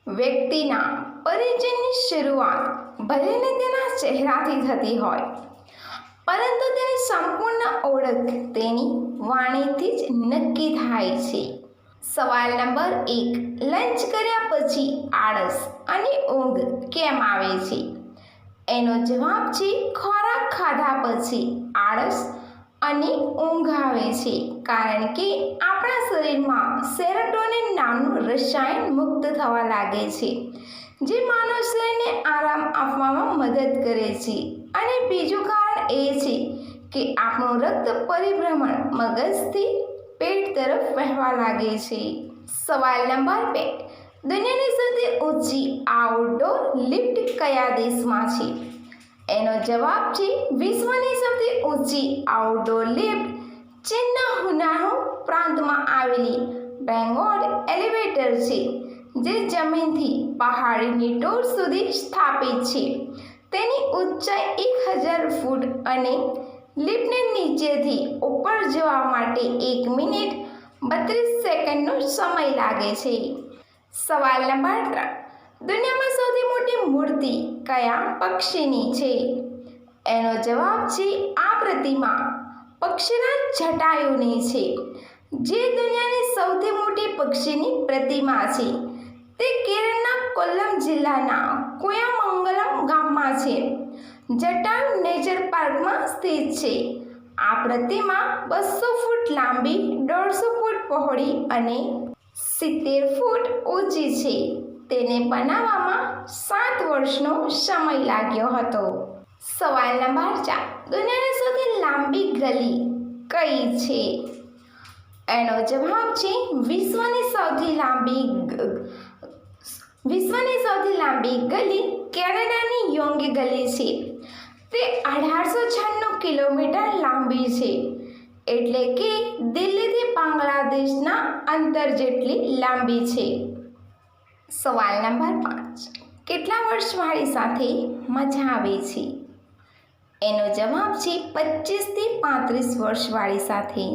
વ્યક્તિના પરિચયની શરૂઆત ભલેને તેના ચહેરાથી થતી હોય, પરંતુ તેની સંપૂર્ણ ઓળખ તેની વાણીથી જ નક્કી થાય છે. સવાલ નંબર 1. લંચ કર્યા પછી આળસ અને ઊંઘ કેમ આવે છે? એનો જવાબ છે ખોરાક ખાધા પછી આળસ અને ઊંઘ આવે છે, કારણ કે આપણા શરીરમાં સેરોટોનિન નામનું રસાયણ મુક્ત થવા લાગે છે, જે માનવ શરીરને આરામ આપવામાં મદદ કરે છે. અને બીજું કારણ એ છે કે આપણું રક્ત પરિભ્રમણ મગજથી પેટ તરફ વહેવા લાગે છે. સવાલ નંબર 2. દુનિયાની સૌથી ઊંચી આઉટડોર લિફ્ટ કયા દેશમાં છે? એનો જવાબ છે વિશ્વની સૌથી ઊંચી આઉટડોર લિફ્ટ ચીનના હુનાન પ્રાંતમાં આવેલી બેંગોર એલિવેટર છે, જે જમીનથી પહાડીની ટોચ સુધી સ્થાપિત છે. તેની ઊંચાઈ 1000 ફૂટ અને લિફ્ટને નીચેથી ઉપર જવા માટે 1 મિનિટ 32 સેકન્ડનો સમય લાગે છે. સવાલ નંબર 3. દુનિયામાં સૌથી મોટી મૂર્તિ કયા પક્ષીની છે? એનો જવાબ છે આ પ્રતિમા પક્ષીના જટાયુની છે, જે દુનિયાની સૌથી મોટી પક્ષીની પ્રતિમા છે. તે કેરળના કોલ્લમ જિલ્લાના કુયામંગલમ ગામમાં છે. જટાયુ નેચર પાર્કમાં સ્થિત છે. આ પ્રતિમા 200 ફૂટ લાંબી, 150 ફૂટ પહોળી અને 70 ફૂટ ઊંચી છે. તેને બનાવવામાં 7 વર્ષનો સમય લાગ્યો હતો. સવાલ નંબર 4. દુનિયાની સૌથી લાંબી ગલી કઈ છે? એનો જવાબ છે વિશ્વની સૌથી લાંબી ગલી કેનેડાની યોંગ ગલી છે. તે 1896 કિલોમીટર લાંબી છે, એટલે કે દિલ્હીથી બાંગ્લાદેશના અંતર જેટલી લાંબી છે. સવાલ નંબર 5. કેટલા વર્ષવાળી સાથે મજા આવે છે? એનો જવાબ છે 25 થી 35 વર્ષવાળી સાથે.